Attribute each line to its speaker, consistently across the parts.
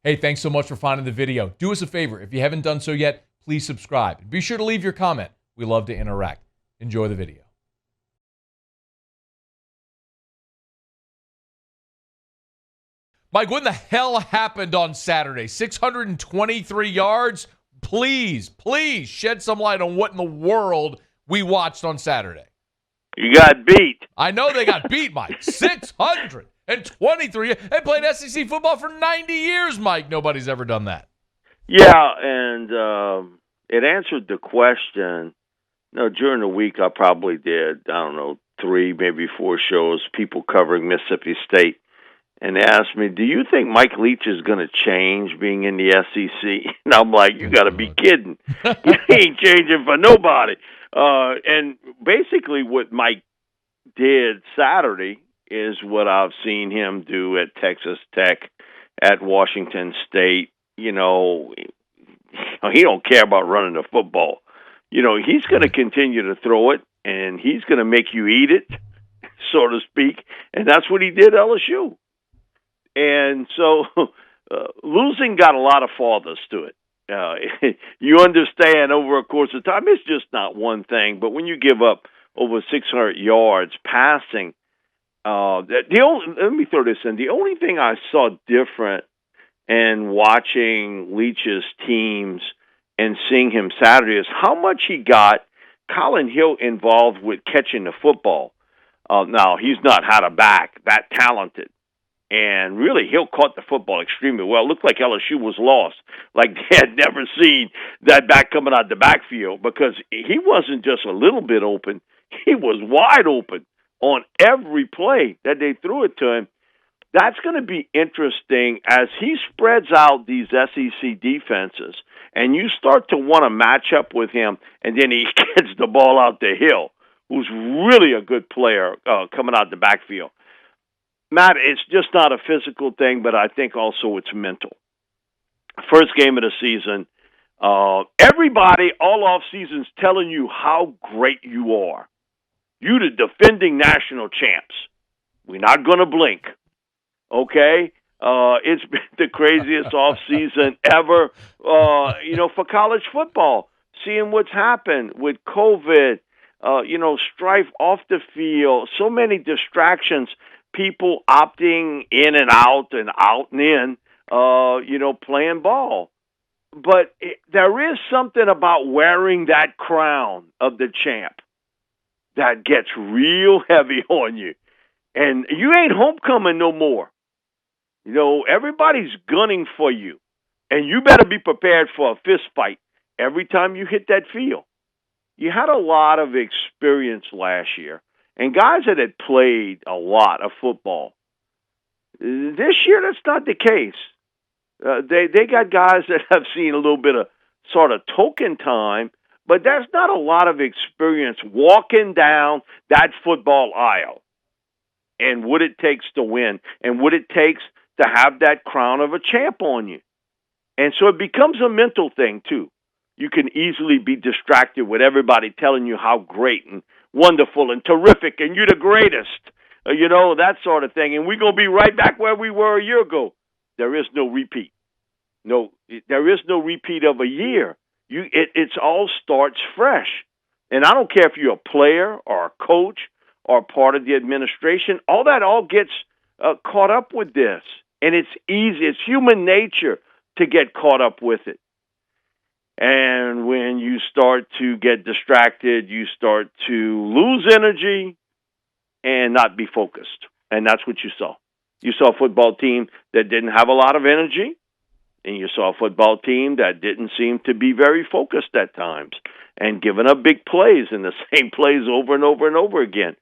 Speaker 1: Hey, thanks so much for finding the video. Do us a favor. If you haven't done so yet, please subscribe. And be sure to leave your comment. We love to interact. Enjoy the video. Mike, what in the hell happened on Saturday? 623 yards? Please shed some light on what in the world we watched on Saturday.
Speaker 2: You got beat.
Speaker 1: I know they got beat, Mike. 623. They played SEC football for 90 years, Mike. Nobody's ever done that.
Speaker 2: Yeah, and it answered the question. During the week, I probably did, 3, maybe 4 shows, people covering Mississippi State. And they asked me, do you think Mike Leach is going to change being in the SEC? And I'm like, you got to be kidding. He ain't changing for nobody. And basically what Mike did Saturday is what I've seen him do at Texas Tech, at Washington State. He don't care about running the football. He's going to continue to throw it, and he's going to make you eat it, so to speak. And that's what he did at LSU. And so losing got a lot of fathers to it. You understand over a course of time, it's just not one thing. But when you give up over 600 yards passing, let me throw this in. The only thing I saw different in watching Leach's teams and seeing him Saturday is how much he got Colin Hill involved with catching the football. Now, he's not had a back that talented. And really, Hill caught the football extremely well. It looked like LSU was lost, like they had never seen that back coming out the backfield, because he wasn't just a little bit open. He was wide open on every play that they threw it to him. That's going to be interesting as he spreads out these SEC defenses, and you start to want to match up with him, and then he gets the ball out to Hill, who's really a good player coming out the backfield. Matt, it's just not a physical thing, but I think also it's mental. First game of the season, everybody all off season's telling you how great you are. You the defending national champs. We're not going to blink, okay? It's been the craziest off season ever, for college football. Seeing what's happened with COVID, strife off the field, so many distractions. People opting in and out and in, playing ball. But there is something about wearing that crown of the champ that gets real heavy on you. And you ain't homecoming no more. Everybody's gunning for you. And you better be prepared for a fist fight every time you hit that field. You had a lot of experience last year. And guys that had played a lot of football. This year, that's not the case. They got guys that have seen a little bit of sort of token time, but there's not a lot of experience walking down that football aisle and what it takes to win and what it takes to have that crown of a champ on you. And so it becomes a mental thing, too. You can easily be distracted with everybody telling you how great and wonderful and terrific and you're the greatest, that sort of thing. And we're going to be right back where we were a year ago. There is no repeat. No, there is no repeat of a year. It all starts fresh. And I don't care if you're a player or a coach or part of the administration. All gets caught up with this. And it's easy. It's human nature to get caught up with it. And when you start to get distracted, you start to lose energy and not be focused. And that's what you saw. You saw a football team that didn't have a lot of energy, and you saw a football team that didn't seem to be very focused at times and giving up big plays and the same plays over and over and over again.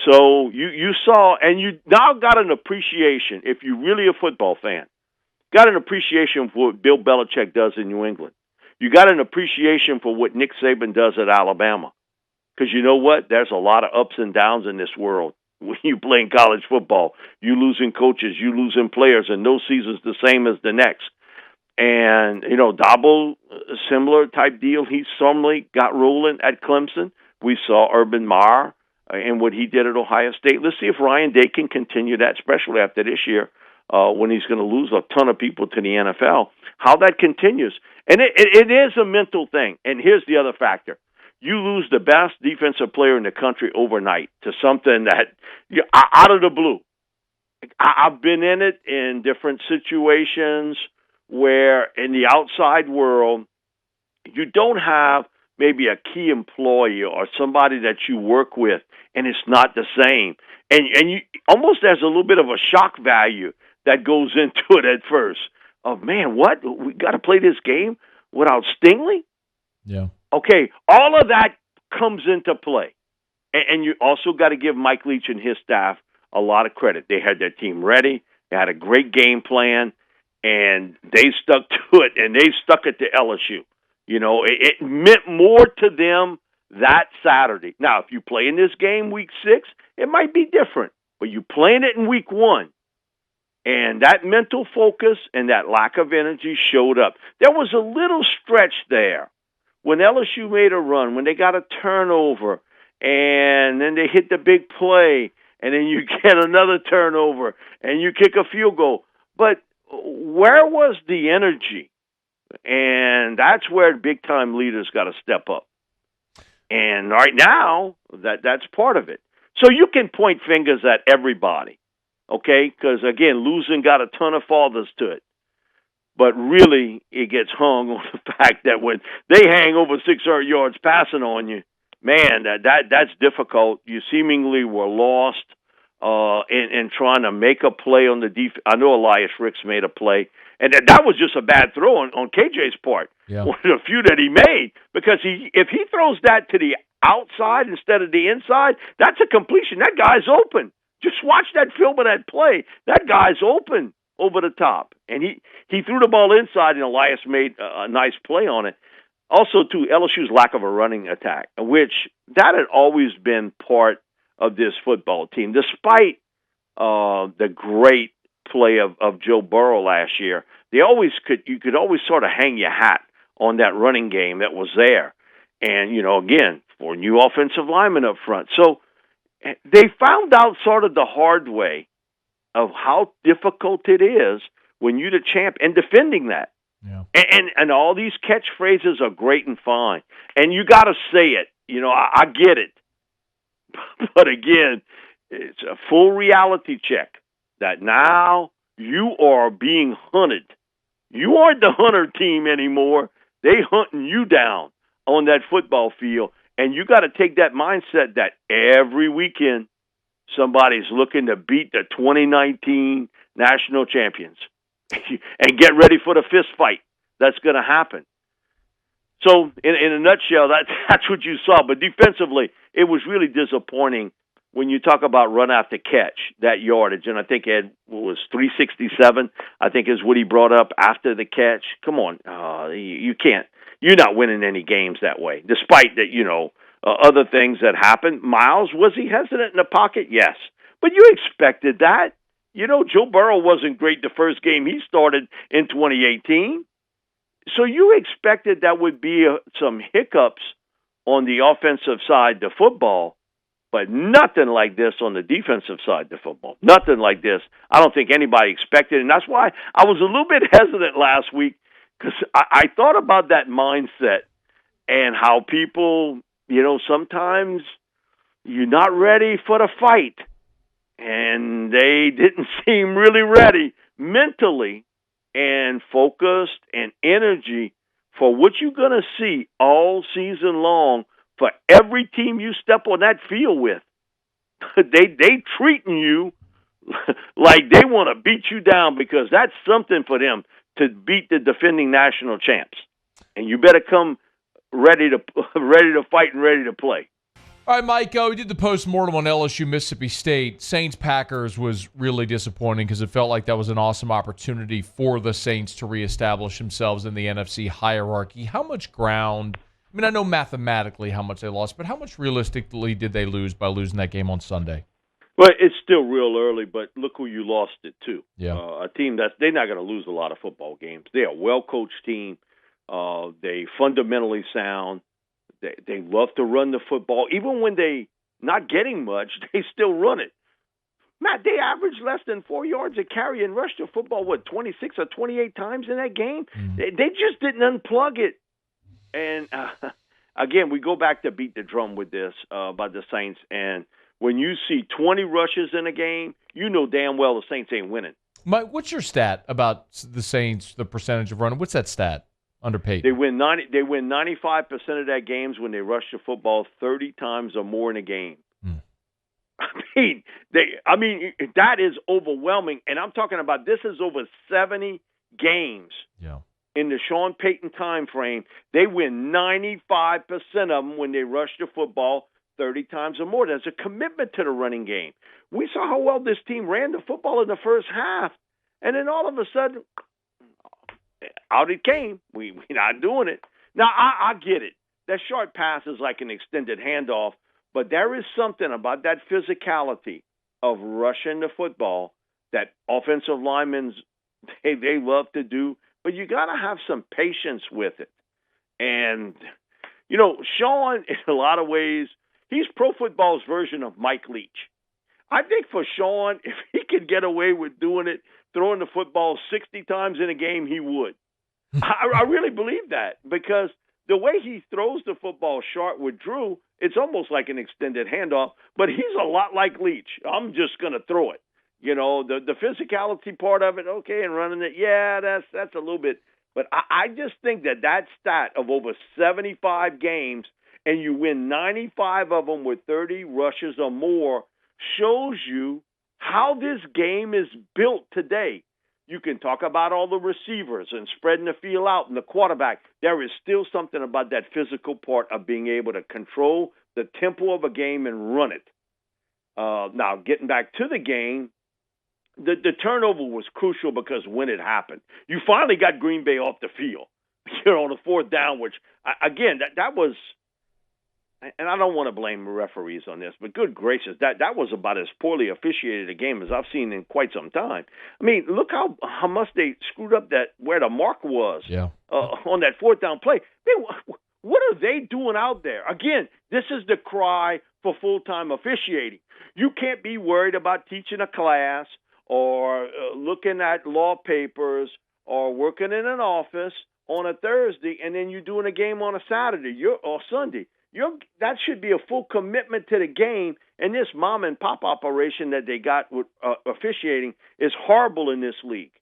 Speaker 2: So you saw, and you now got an appreciation, if you're really a football fan, got an appreciation for what Bill Belichick does in New England. You got an appreciation for what Nick Saban does at Alabama. Because you know what? There's a lot of ups and downs in this world. When you play in college football, you losing coaches, you losing players, and no season's the same as the next. And, Dabo, similar type deal. He suddenly got rolling at Clemson. We saw Urban Meyer and what he did at Ohio State. Let's see if Ryan Day can continue that, especially after this year. when he's going to lose a ton of people to the NFL, how that continues. And it is a mental thing. And here's the other factor. You lose the best defensive player in the country overnight to something that, out of the blue. I've been in it in different situations where in the outside world, you don't have maybe a key employee or somebody that you work with, and it's not the same. And you almost there's a little bit of a shock value that goes into it at first. Oh, man, what? We got to play this game without Stingley?
Speaker 1: Yeah.
Speaker 2: Okay, all of that comes into play. And you also got to give Mike Leach and his staff a lot of credit. They had their team ready. They had a great game plan, and they stuck to it, and they stuck it to LSU. It meant more to them that Saturday. Now, if you play in this game week 6, it might be different, but you playing it in week 1. And that mental focus and that lack of energy showed up. There was a little stretch there when LSU made a run, when they got a turnover, and then they hit the big play, and then you get another turnover, and you kick a field goal. But where was the energy? And that's where big-time leaders got to step up. And right now, that's part of it. So you can point fingers at everybody, okay? Because, again, losing got a ton of fathers to it. But really, it gets hung on the fact that when they hang over 600 yards passing on you, man, that's difficult. You seemingly were lost in trying to make a play on the defense. I know Elias Ricks made a play, and that was just a bad throw on KJ's part.
Speaker 1: Yeah.
Speaker 2: One of the few that he made, because if he throws that to the outside instead of the inside, that's a completion. That guy's open. Just watch that film of that play. That guy's open over the top. And he threw the ball inside, and Elias made a nice play on it. Also, too, LSU's lack of a running attack, which that had always been part of this football team, despite the great play of Joe Burrow last year. You could always sort of hang your hat on that running game that was there. And, again, for new offensive linemen up front. So they found out sort of the hard way of how difficult it is when you're the champ and defending that.
Speaker 1: Yeah.
Speaker 2: And all these catchphrases are great and fine. And you got to say it. I get it. But again, it's a full reality check that now you are being hunted. You aren't the hunter team anymore. They hunting you down on that football field. And you got to take that mindset that every weekend somebody's looking to beat the 2019 national champions and get ready for the fist fight that's going to happen. So, in a nutshell, that's what you saw. But defensively, it was really disappointing when you talk about run after catch, that yardage. And I think Ed was 367, I think is what he brought up after the catch. Come on, you can't. You're not winning any games that way, despite that, other things that happened. Miles, was he hesitant in the pocket? Yes. But you expected that. Joe Burrow wasn't great the first game he started in 2018. So you expected that would be some hiccups on the offensive side of football, but nothing like this on the defensive side of football. Nothing like this. I don't think anybody expected it, and that's why I was a little bit hesitant last week, because I thought about that mindset and how people, sometimes you're not ready for the fight, and they didn't seem really ready mentally and focused and energy for what you're going to see all season long for every team you step on that field with. They treating you like they want to beat you down, because that's something for them to beat the defending national champs. And you better come ready to fight and ready to play.
Speaker 1: All right, Mike, we did the postmortem on LSU Mississippi State. Saints-Packers was really disappointing because it felt like that was an awesome opportunity for the Saints to reestablish themselves in the NFC hierarchy. How much ground, I know mathematically how much they lost, but how much realistically did they lose by losing that game on Sunday?
Speaker 2: Well, it's still real early, but look who you lost it to.
Speaker 1: Yeah.
Speaker 2: A team they're not going to lose a lot of football games. They're a well-coached team. They fundamentally sound. They love to run the football. Even when they not getting much, they still run it. Matt, they averaged less than 4 yards a carry and rushed the football, 26 or 28 times in that game? They just didn't unplug it. And, again, we go back to beat the drum with this about the Saints. And when you see 20 rushes in a game, you know damn well the Saints ain't winning.
Speaker 1: Mike, what's your stat about the Saints, the percentage of running? What's that stat under Peyton?
Speaker 2: They win 95% of their games when they rush the football 30 times or more in a game. I mean, that is overwhelming. And I'm talking about this is over 70 games.
Speaker 1: Yeah.
Speaker 2: In the Sean Payton time frame, they win 95% of them when they rush the football 30 times or more. There's a commitment to the running game. We saw how well this team ran the football in the first half, and then all of a sudden, out it came. We're not doing it. Now, I get it. That short pass is like an extended handoff, but there is something about that physicality of rushing the football that offensive linemen, they love to do. But you got to have some patience with it. And, you know, Sean, in a lot of ways, he's pro football's version of Mike Leach. I think for Sean, if he could get away with doing it, throwing the football 60 times in a game, he would. I really believe that because the way he throws the football short with Drew, it's almost like an extended handoff, but he's a lot like Leach. I'm just going to throw it. You know, the physicality part of it, okay, and running it, yeah, that's a little bit. But I just think that stat of over 75 games and you win 95 of them with 30 rushes or more shows you how this game is built today. You can talk about all the receivers and spreading the field out and the quarterback. There is still something about that physical part of being able to control the tempo of a game and run it. Now, getting back to the game, the turnover was crucial because when it happened, you finally got Green Bay off the field, on the fourth down, which, again, that was, and I don't want to blame referees on this, but good gracious, that was about as poorly officiated a game as I've seen in quite some time. I mean, look how much they screwed up where the mark was on that fourth down play. What are they doing out there? Again, this is the cry for full-time officiating. You can't be worried about teaching a class or looking at law papers or working in an office on a Thursday, and then you're doing a game on a Saturday or Sunday. That should be a full commitment to the game, and this mom-and-pop operation that they got with officiating is horrible in this league.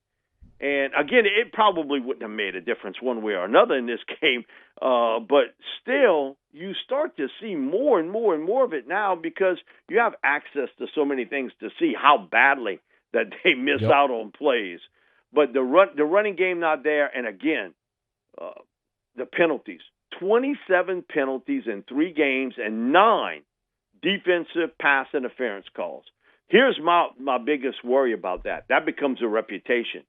Speaker 2: And, again, it probably wouldn't have made a difference one way or another in this game, but still, you start to see more and more and more of it now because you have access to so many things to see how badly that they miss out on plays. But the running game not there, and again, the penalties. 27 penalties in 3 games and 9 defensive pass interference calls. Here's my biggest worry about that. That becomes a reputation.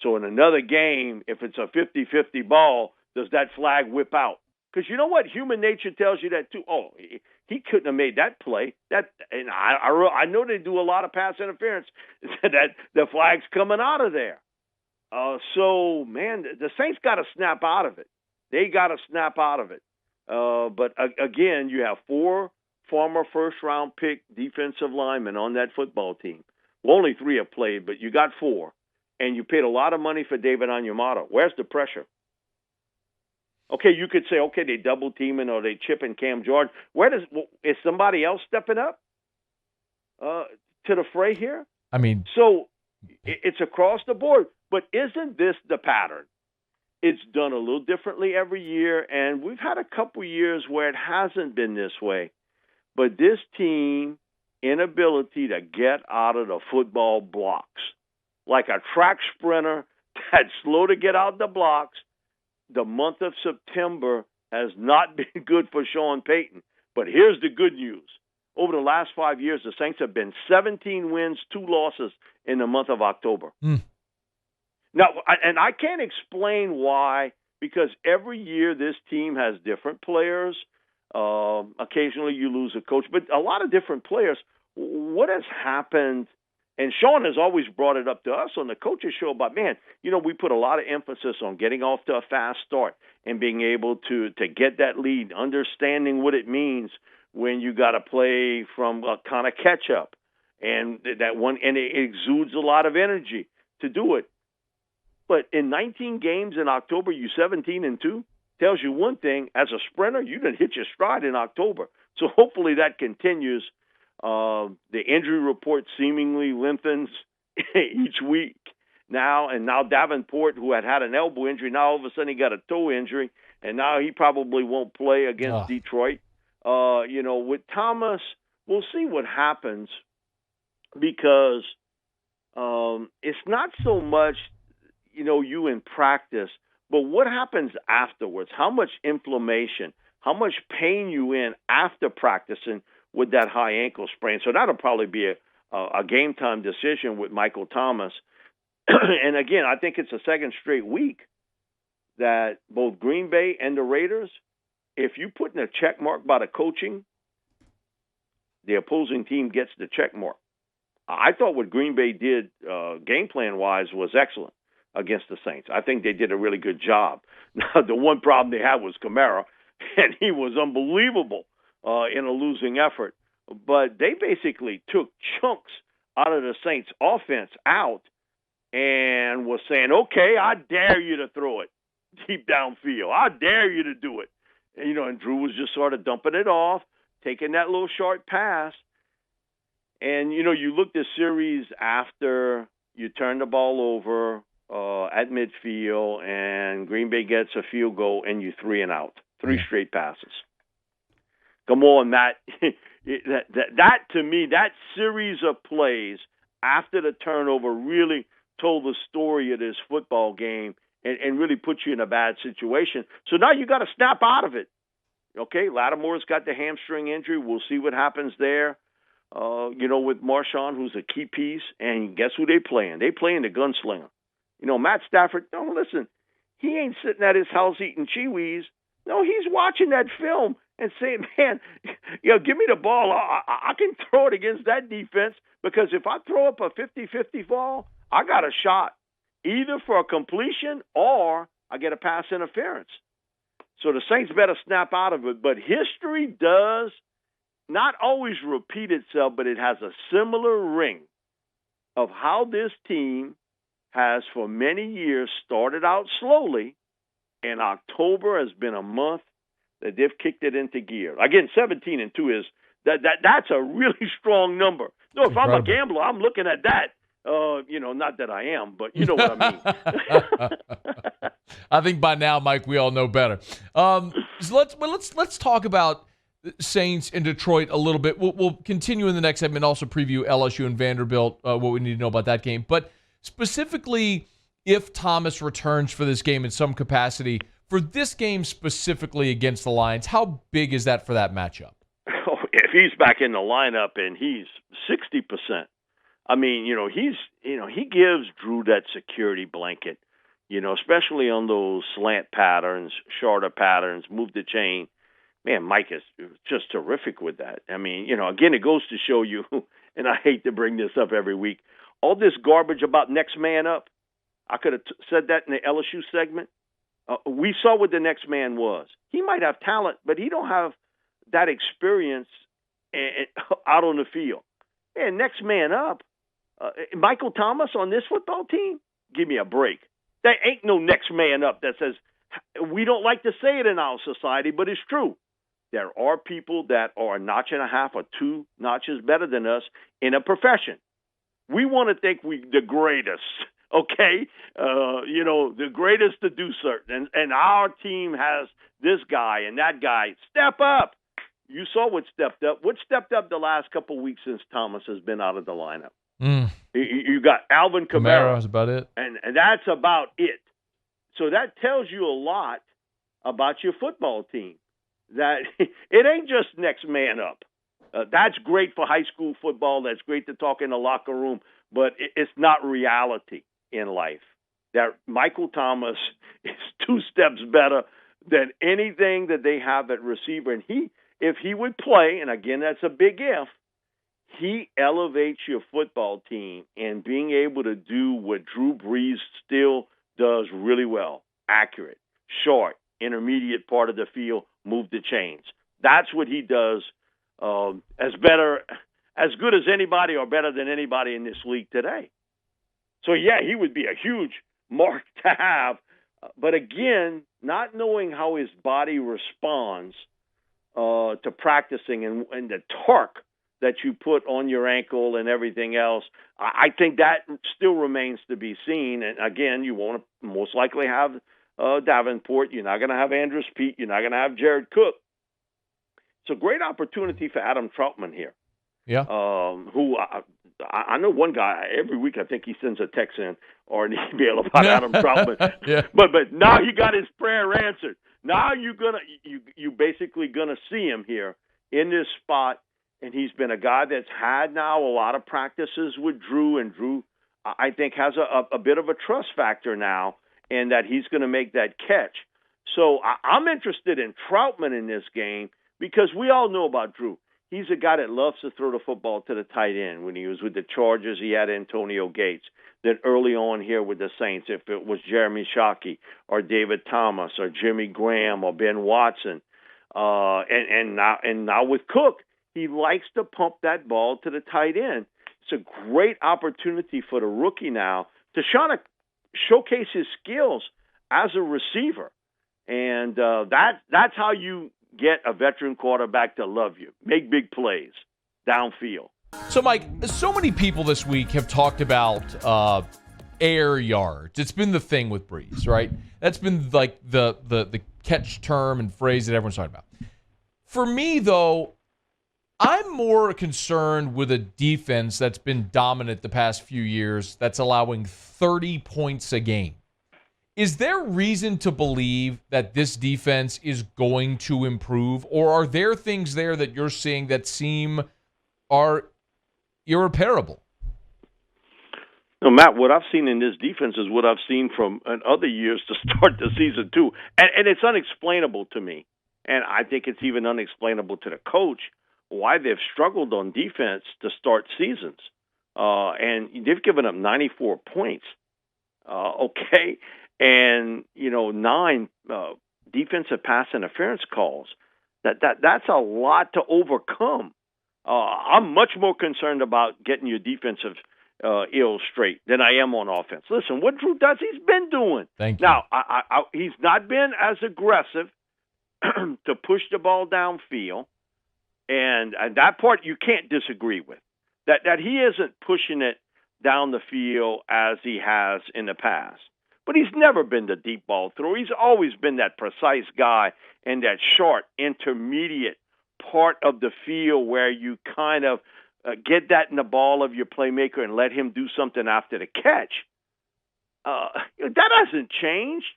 Speaker 2: So in another game, if it's a 50-50 ball, does that flag whip out? Because you know what? Human nature tells you that too. Oh, he couldn't have made that play. And I know they do a lot of pass interference. That the flag's coming out of there. So, man, the Saints got to snap out of it. They got to snap out of it. But, again, you have 4 former first-round pick defensive linemen on that football team. Well, only 3 have played, but you got 4. And you paid a lot of money for David Onyemata. Where's the pressure? Okay, you could say, okay, they double teaming or they chipping Cam Jordan. Is somebody else stepping up to the fray here?
Speaker 1: I mean,
Speaker 2: so it's across the board. But isn't this the pattern? It's done a little differently every year, and we've had a couple years where it hasn't been this way. But this team inability to get out of the football blocks, like a track sprinter that's slow to get out the blocks. The month of September has not been good for Sean Payton. But here's the good news. Over the last 5 years, the Saints have been 17 wins, 2 losses in the month of October. Now, and I can't explain why, because every year this team has different players. Occasionally you lose a coach, but a lot of different players. What has happened? And Sean has always brought it up to us on the coaches show about, man, we put a lot of emphasis on getting off to a fast start and being able to get that lead, understanding what it means when you got to play from a kind of catch-up. and it exudes a lot of energy to do it. But in 19 games in October, you 17-2. Tells you one thing: as a sprinter, you didn't hit your stride in October. So hopefully that continues. The injury report seemingly lengthens each week now, and now Davenport, who had an elbow injury, now all of a sudden he got a toe injury, and now he probably won't play against Detroit. With Thomas, we'll see what happens, because it's not so much, you in practice, but what happens afterwards? How much inflammation, how much pain you in after practicing with that high ankle sprain? So that'll probably be a game time decision with Michael Thomas. And again, I think it's the second straight week that both Green Bay and the Raiders, if you put in a check mark by the coaching, the opposing team gets the check mark. I thought what Green Bay did game plan-wise was excellent against the Saints. I think they did a really good job. Now, the one problem they had was Kamara, and he was unbelievable in a losing effort. But they basically took chunks out of the Saints' offense out and was saying, okay, I dare you to throw it deep downfield. I dare you to do it. And Drew was just sort of dumping it off, taking that little short pass. And, you look this series after you turn the ball over at midfield and Green Bay gets a field goal and you 3 and out, 3 straight passes. Come on, Matt. that to me, that series of plays after the turnover really told the story of this football game and really put you in a bad situation. So now you got to snap out of it. Okay, Lattimore's got the hamstring injury. We'll see what happens there. With Marshawn, who's a key piece, and guess who they playing? They playing the gunslinger. Matt Stafford, no, listen, he ain't sitting at his house eating Cheewees. No, he's watching that film and saying, man, give me the ball. I can throw it against that defense, because if I throw up a 50-50 ball, I got a shot either for a completion or I get a pass interference. So the Saints better snap out of it. But history does not always repeat itself, but it has a similar ring of how this team has for many years started out slowly, and October has been a month that they've kicked it into gear. Again, 17-2 is that's a really strong number. No, if I'm a gambler, I'm looking at that. Not that I am, but you know what I mean.
Speaker 1: I think by now, Mike, we all know better. So let's talk about Saints in Detroit a little bit. We'll continue in the next segment, also preview LSU and Vanderbilt, what we need to know about that game. But specifically, if Thomas returns for this game in some capacity, for this game specifically against the Lions, how big is that for that matchup?
Speaker 2: Oh, if he's back in the lineup and he's 60%, I mean, he gives Drew that security blanket, especially on those slant patterns, shorter patterns, move the chain. Man, Mike is just terrific with that. I mean, again, it goes to show you, and I hate to bring this up every week, all this garbage about next man up. I could have said that in the LSU segment. We saw what the next man was. He might have talent, but he don't have that experience out on the field. And next man up, Michael Thomas on this football team, give me a break. There ain't no next man up that says, we don't like to say it in our society, but it's true. There are people that are a notch and a half or 2 notches better than us in a profession. We want to think we the greatest, okay? The greatest to do certain. And our team has this guy and that guy. Step up. You saw what stepped up. What stepped up the last couple of weeks since Thomas has been out of the lineup? You got Alvin Kamara.
Speaker 1: That's about it.
Speaker 2: And that's about it. So that tells you a lot about your football team, that it ain't just next man up. That's great for high school football. That's great to talk in the locker room, but it's not reality in life. That Michael Thomas is 2 steps better than anything that they have at receiver. And if he would play, and again, that's a big if, he elevates your football team in being able to do what Drew Brees still does really well. Accurate, short, intermediate part of the field, move the chains. That's what he does as better as good as anybody or better than anybody in this league today. So, yeah, he would be a huge mark to have. But, again, not knowing how his body responds to practicing and the torque that you put on your ankle and everything else, I think that still remains to be seen. And, again, you want to most likely have Davenport. You're not going to have Andrus Peat. You're not going to have Jared Cook. It's a great opportunity for Adam Troutman here.
Speaker 1: Yeah.
Speaker 2: Who I know one guy every week. I think he sends a text in or an email about Adam Troutman.
Speaker 1: Yeah.
Speaker 2: But now he got his prayer answered. Now you basically gonna see him here in this spot, and he's been a guy that's had now a lot of practices with Drew, and Drew I think has a bit of a trust factor now, and that he's going to make that catch. So I'm interested in Troutman in this game because we all know about Drew. He's a guy that loves to throw the football to the tight end. When he was with the Chargers, he had Antonio Gates. Then early on here with the Saints, if it was Jeremy Shockey or David Thomas or Jimmy Graham or Ben Watson, and now with Cook, he likes to pump that ball to the tight end. It's a great opportunity for the rookie now to showcase his skills as a receiver, and that's how you get a veteran quarterback to love you. Make big plays downfield.
Speaker 1: So, Mike, so many people this week have talked about air yards. It's been the thing with Breeze, right? That's been like the catch term and phrase that everyone's talking about. For me, though, I'm more concerned with a defense that's been dominant the past few years that's allowing 30 points a game. Is there reason to believe that this defense is going to improve, or are there things there that you're seeing that are irreparable?
Speaker 2: No, Matt, what I've seen in this defense is what I've seen from other years to start the season, too. And it's unexplainable to me. And I think it's even unexplainable to the coach why they've struggled on defense to start seasons. And they've given up 94 points. Okay. And, 9 defensive pass interference calls. That's a lot to overcome. I'm much more concerned about getting your defensive ills straight than I am on offense. Listen, what Drew does, he's been doing.
Speaker 1: Thank you.
Speaker 2: Now, he's not been as aggressive to push the ball downfield, and that part you can't disagree with. That he isn't pushing it down the field as he has in the past. But he's never been the deep ball thrower. He's always been that precise guy in that short, intermediate part of the field where you kind of get that in the ball of your playmaker and let him do something after the catch. That hasn't changed.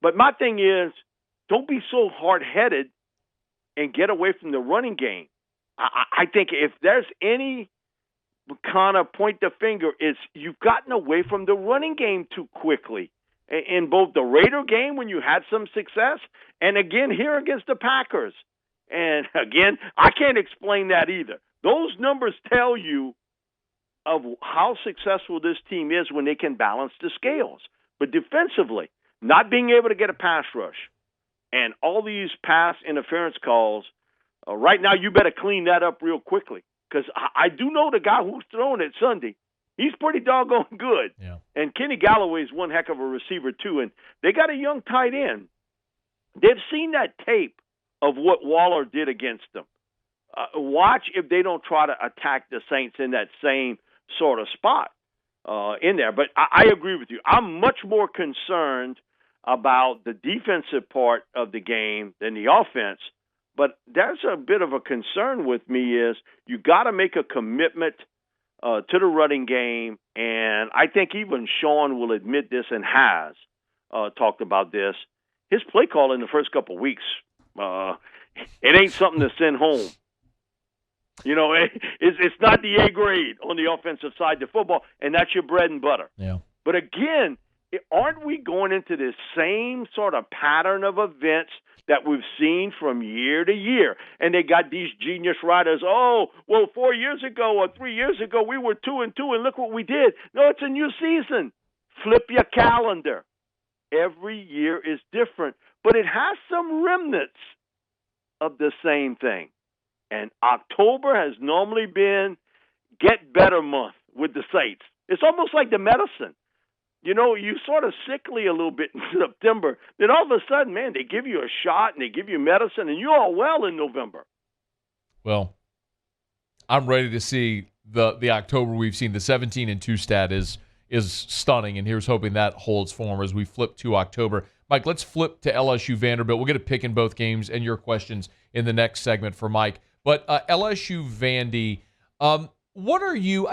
Speaker 2: But my thing is, don't be so hard-headed and get away from the running game. I think if there's any kind of point the finger, it's you've gotten away from the running game too quickly. In both the Raider game when you had some success, and again here against the Packers. And again, I can't explain that either. Those numbers tell you of how successful this team is when they can balance the scales. But defensively, not being able to get a pass rush and all these pass interference calls, right now you better clean that up real quickly. Because I do know the guy who's throwing it Sunday. He's pretty doggone good.
Speaker 1: Yeah. And
Speaker 2: Kenny Galloway's one heck of a receiver, too. And they got a young tight end. They've seen that tape of what Waller did against them. Watch if they don't try to attack the Saints in that same sort of spot in there. But I agree with you. I'm much more concerned about the defensive part of the game than the offense. But there's a bit of a concern with me is you got to make a commitment to the running game, and I think even Sean will admit this and has talked about this. His play call in the first couple of weeks, it ain't something to send home. It's not the A grade on the offensive side of football, and that's your bread and butter.
Speaker 1: Yeah.
Speaker 2: But again, aren't we going into this same sort of pattern of events that we've seen from year to year? And they got these genius writers, 4 years ago or 3 years ago, we were 2-2, and look what we did. No, it's a new season. Flip your calendar. Every year is different, but it has some remnants of the same thing. And October has normally been get better month with the Saints. It's almost like the medicine. You sort of sickly a little bit in September. Then all of a sudden, man, they give you a shot and they give you medicine, and you're all well in November.
Speaker 1: Well, I'm ready to see the October we've seen. The 17-2 stat is stunning, and here's hoping that holds form as we flip to October. Mike, let's flip to LSU Vanderbilt. We'll get a pick in both games and your questions in the next segment for Mike. But LSU Vandy, what are you?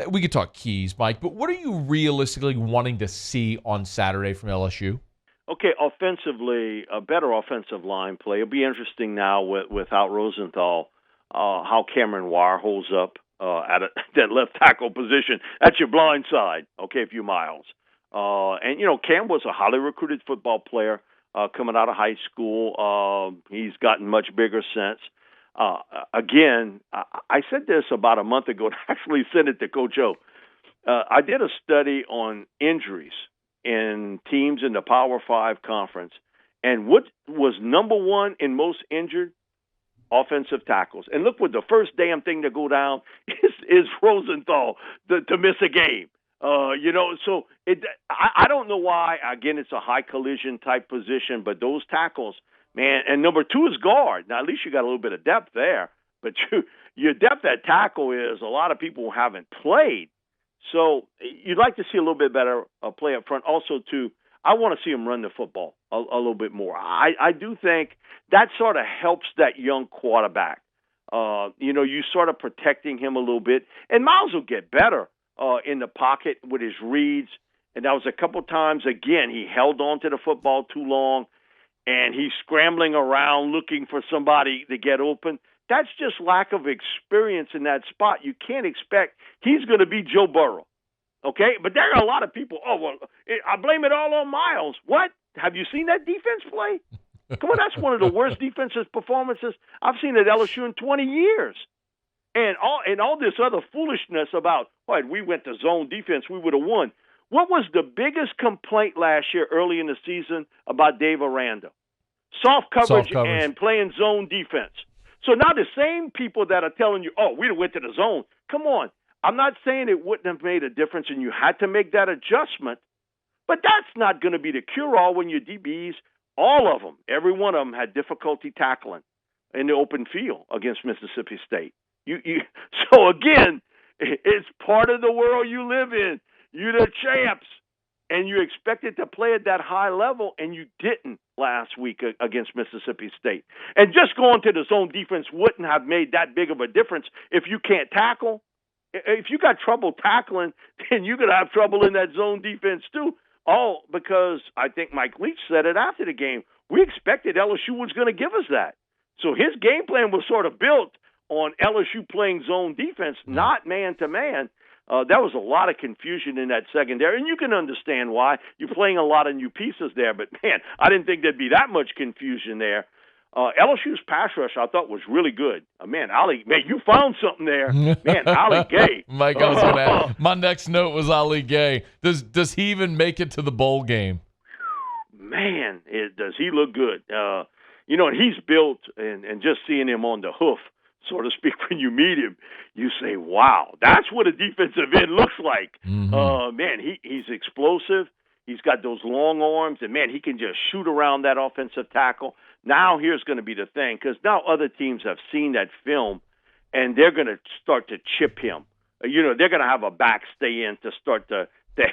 Speaker 1: We could talk keys, Mike, but what are you realistically wanting to see on Saturday from LSU?
Speaker 2: Okay, offensively, a better offensive line play. It'll be interesting now without Rosenthal, how Cameron Wire holds up at that left tackle position. That's your blind side, okay, a few miles. And Cam was a highly recruited football player coming out of high school. He's gotten much bigger since. Again, I said this about a month ago, and actually sent it to Coach O. I did a study on injuries in teams in the Power 5 conference, and what was number one in most injured? Offensive tackles. And look, what the first damn thing to go down is Rosenthal to miss a game. So I don't know why. Again, it's a high collision type position, but those tackles, man, and number two is guard. Now, at least you got a little bit of depth there, but your depth at tackle is a lot of people haven't played. So you'd like to see a little bit better play up front. Also, too, I want to see him run the football a little bit more. I do think that sort of helps that young quarterback. You sort of protecting him a little bit. And Miles will get better in the pocket with his reads. And that was a couple times, again, he held on to the football too long, and he's scrambling around looking for somebody to get open. That's just lack of experience in that spot. You can't expect he's going to be Joe Burrow. Okay? But there are a lot of people, I blame it all on Miles. What? Have you seen that defense play? Come on, that's one of the worst defensive performances I've seen at LSU in 20 years. And all this other foolishness about, we went to zone defense, we would have won. What was the biggest complaint last year early in the season about Dave Aranda? Soft coverage and playing zone defense. So now the same people that are telling you, we went to the zone. Come on. I'm not saying it wouldn't have made a difference and you had to make that adjustment, but that's not going to be the cure-all when your DBs, all of them, every one of them had difficulty tackling in the open field against Mississippi State. So again, it's part of the world you live in. You're the champs, and you expected to play at that high level, and you didn't last week against Mississippi State. And just going to the zone defense wouldn't have made that big of a difference if you can't tackle. If you got trouble tackling, then you're going to have trouble in that zone defense too. All because I think Mike Leach said it after the game. We expected LSU was going to give us that. So his game plan was sort of built on LSU playing zone defense, not man-to-man. There was a lot of confusion in that secondary, and you can understand why. You're playing a lot of new pieces there, but, man, I didn't think there'd be that much confusion there. LSU's pass rush, I thought, was really good. You found something there. Man, Ali Gay.
Speaker 1: Mike, I was going to ask. My next note was Ali Gay. Does he even make it to the bowl game?
Speaker 2: Man, does he look good. And he's built, and just seeing him on the hoof, so to speak, when you meet him, you say, wow, that's what a defensive end looks like.
Speaker 1: Mm-hmm.
Speaker 2: Man, he's explosive. He's got those long arms, and, man, he can just shoot around that offensive tackle. Now here's going to be the thing, because now other teams have seen that film, and they're going to start to chip him. They're going to have a back stay in to start to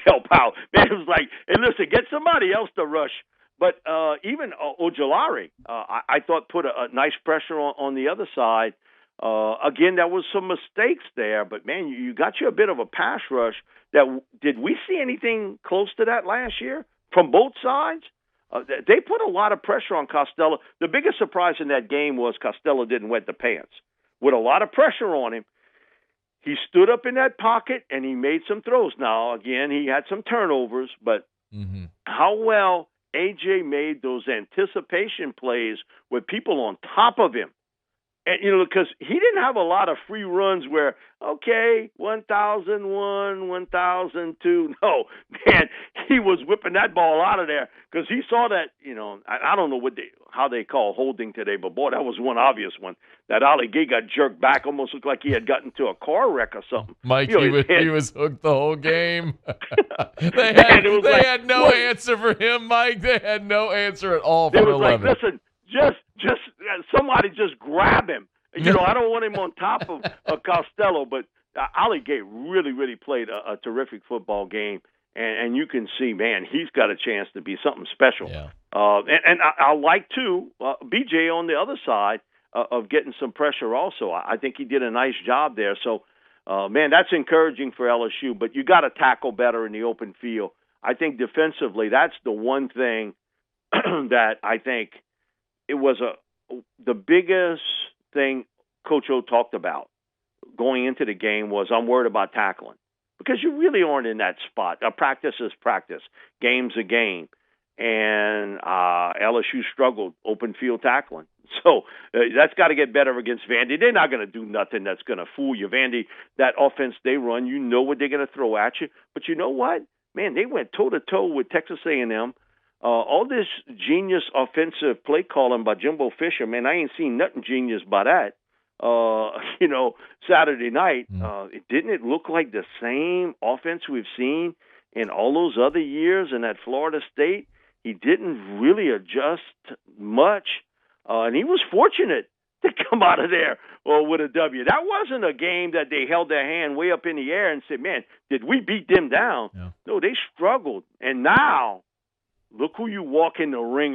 Speaker 2: help out. Man, it was like, hey, listen, get somebody else to rush. But even Ojulari, I thought put a nice pressure on the other side. Again, there was some mistakes there, but, man, you got you a bit of a pass rush. Did we see anything close to that last year from both sides? They put a lot of pressure on Costello. The biggest surprise in that game was Costello didn't wet the pants. With a lot of pressure on him, he stood up in that pocket, and he made some throws. Now, again, he had some turnovers, but how well A.J. made those anticipation plays with people on top of him. And, because he didn't have a lot of free runs where, okay, 1,001, 1,002. No, man, he was whipping that ball out of there because he saw that, I don't know how they call holding today, but, boy, that was one obvious one. That Ali Gay got jerked back, almost looked like he had gotten into a car wreck or something.
Speaker 1: Mike, he was hooked the whole game. They had no answer for him, Mike. They had no answer at all for 11.
Speaker 2: Like, listen, just somebody just grab him. I don't want him on top of Costello, but Ali Gay really, really played a terrific football game, and you can see, man, he's got a chance to be something special.
Speaker 1: Yeah.
Speaker 2: And I like, too, BJ on the other side of getting some pressure also. I think he did a nice job there. So, man, that's encouraging for LSU, but you got to tackle better in the open field. I think defensively, that's the one thing that I think it was the biggest thing Coach O talked about going into the game was, I'm worried about tackling, because you really aren't in that spot. Practice is practice, game's a game, and LSU struggled open field tackling. So that's got to get better against Vandy. They're not going to do nothing that's going to fool you. Vandy, that offense they run, you know what they're going to throw at you. But you know what? Man, they went toe-to-toe with Texas A&M. All this genius offensive play calling by Jimbo Fisher, man, I ain't seen nothing genius by that. Saturday night, didn't it look like the same offense we've seen in all those other years in that Florida State? He didn't really adjust much, and he was fortunate to come out of there with a W. That wasn't a game that they held their hand way up in the air and said, man, did we beat them down?
Speaker 1: Yeah.
Speaker 2: No, they struggled, and now look who you walk in the ring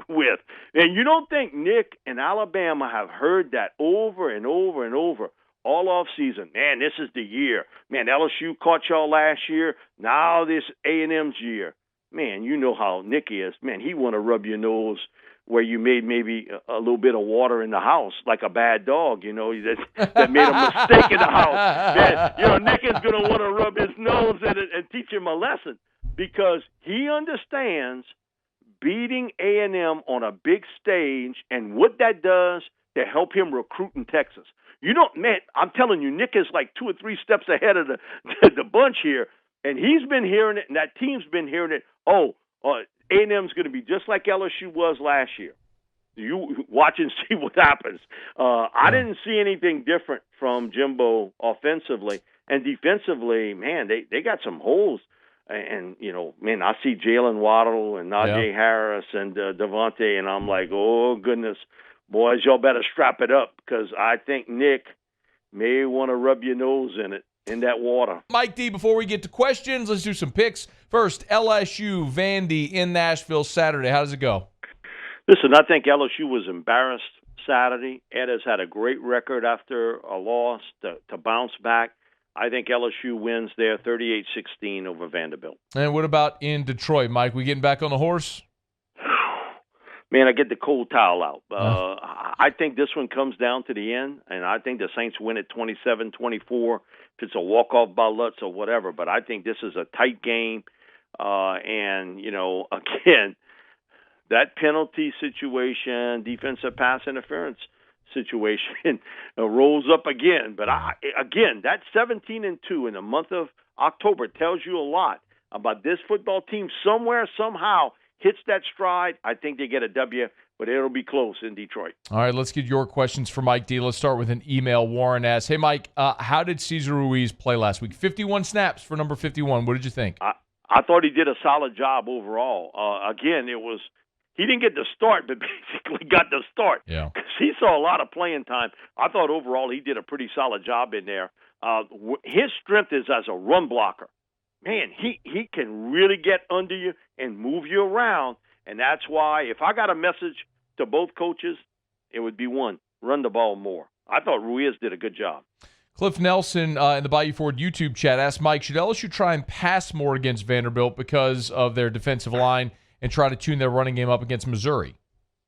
Speaker 2: with. And you don't think Nick and Alabama have heard that over and over and over all off season? Man, this is the year. Man, LSU caught y'all last year. Now this A&M's year. Man, you know how Nick is. Man, he want to rub your nose where you made maybe a little bit of water in the house, like a bad dog, that made a mistake in the house. Man, Nick is going to want to rub his nose in it and teach him a lesson, because he understands beating A&M on a big stage and what that does to help him recruit in Texas. Man, I'm telling you, Nick is like 2 or 3 steps ahead of the bunch here, and he's been hearing it, and that team's been hearing it. A&M's going to be just like LSU was last year. You watch and see what happens. I didn't see anything different from Jimbo offensively, and defensively, man, they got some holes. And, man, I see Jalen Waddle and Najee Harris and Devontae, and I'm like, oh, goodness, boys, y'all better strap it up, because I think Nick may want to rub your nose in that water.
Speaker 1: Mike D, before we get to questions, let's do some picks. First, LSU, Vandy in Nashville Saturday. How does it go?
Speaker 2: Listen, I think LSU was embarrassed Saturday. Ed has had a great record after a loss to bounce back. I think LSU wins there 38-16 over Vanderbilt.
Speaker 1: And what about in Detroit, Mike? We getting back on the horse?
Speaker 2: Man, I get the cold towel out. I think this one comes down to the end, and I think the Saints win it 27-24. If it's a walk-off by Lutz or whatever, but I think this is a tight game. And, again, that penalty situation, defensive pass interference situation rolls up again. But that 17-2 in the month of October tells you a lot about this football team. Somewhere, somehow, hits that stride. I think they get a W, but it'll be close in Detroit.
Speaker 1: All right, let's get your questions for Mike D. Let's start with an email. Warren asks, hey, Mike, how did Cesar Ruiz play last week? 51 snaps for number 51. What did you think?
Speaker 2: I thought he did a solid job overall. Again, he didn't get the start, but basically got the start.
Speaker 1: Yeah.
Speaker 2: Because he saw a lot of playing time. I thought overall he did a pretty solid job in there. His strength is as a run blocker. Man, he can really get under you and move you around. And that's why if I got a message to both coaches, it would be one, run the ball more. I thought Ruiz did a good job.
Speaker 1: Cliff Nelson in the Bayou Ford YouTube chat asked Mike, should LSU try and pass more against Vanderbilt because of their defensive line and try to tune their running game up against Missouri?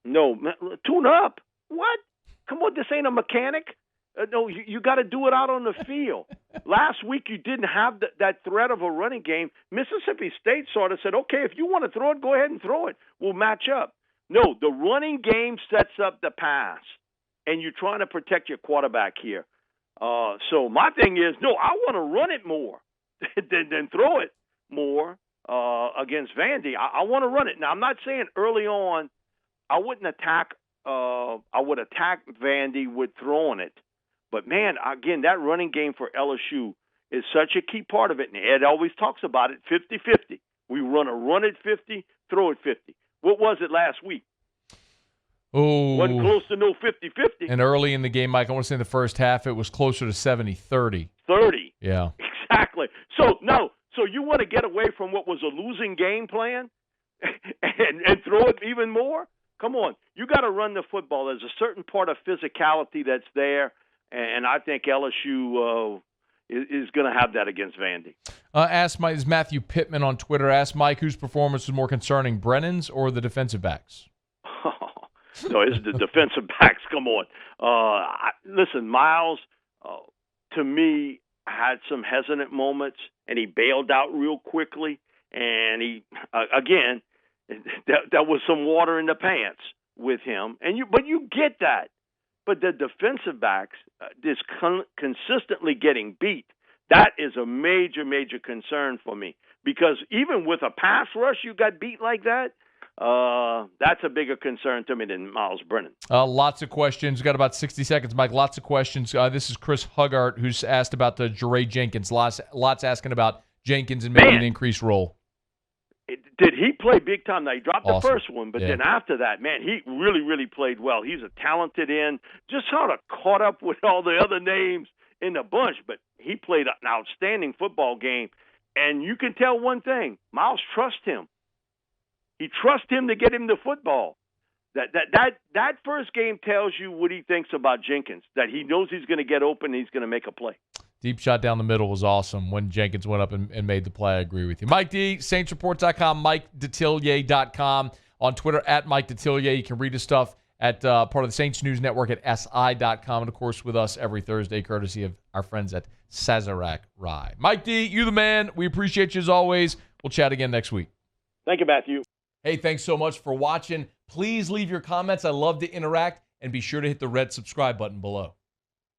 Speaker 2: No, tune up? What? Come on, this ain't a mechanic. No, you got to do it out on the field. Last week you didn't have that threat of a running game. Mississippi State sort of said, okay, if you want to throw it, go ahead and throw it. We'll match up. No, the running game sets up the pass. and you're trying to protect your quarterback here. So my thing is, no, I want to run it more than throw it more against Vandy. I want to run it. Now, I'm not saying early on I wouldn't attack. I would attack Vandy with throwing it. But, man, again, that running game for LSU is such a key part of it. And Ed always talks about it, 50-50. We run it 50, throw it 50. What was it last week?
Speaker 1: Oh,
Speaker 2: wasn't close to no 50-50.
Speaker 1: And early in the game, Mike, I want to say in the first half, it was closer to 70-30.
Speaker 2: 30.
Speaker 1: Yeah.
Speaker 2: Exactly. So you want to get away from what was a losing game plan and throw it even more? Come on. You got to run the football. There's a certain part of physicality that's there, and I think LSU is going to have that against Vandy.
Speaker 1: Ask Mike, is Matthew Pittman on Twitter. Ask Mike whose performance was more concerning, Brennan's or the defensive backs?
Speaker 2: No, it's the defensive backs. Come on. Listen, Miles, to me, had some hesitant moments, and he bailed out real quickly. And he, again, that was some water in the pants with him. But you get that. But the defensive backs is consistently getting beat. That is a major, major concern for me. Because even with a pass rush, you got beat like that. That's a bigger concern to me than Miles Brennan.
Speaker 1: Lots of questions. We've got about 60 seconds, Mike. Lots of questions. This is Chris Huggart, who's asked about the Jere Jenkins. Lots asking about Jenkins and maybe an increased role.
Speaker 2: Did he play big time? Now, he dropped
Speaker 1: Awesome.
Speaker 2: the first one, but then after that, man, he really, really played well. He's a talented end, just sort of caught up with all the other names in the bunch, but he played an outstanding football game. And you can tell one thing, Miles trusts him. He trusts him to get him the football. That first game tells you what he thinks about Jenkins, that he knows he's going to get open and he's going to make a play.
Speaker 1: Deep shot down the middle was awesome when Jenkins went up and made the play. I agree with you. Mike D, SaintsReport.com, MikeDetillier.com. On Twitter, at Mike Detillier. You can read his stuff at part of the Saints News Network at SI.com. And, of course, with us every Thursday, courtesy of our friends at Sazerac Rye. Mike D, you the man. We appreciate you as always. We'll chat again next week.
Speaker 2: Thank you, Matthew.
Speaker 1: Hey, thanks so much for watching. Please leave your comments. I love to interact. And be sure to hit the red subscribe button below.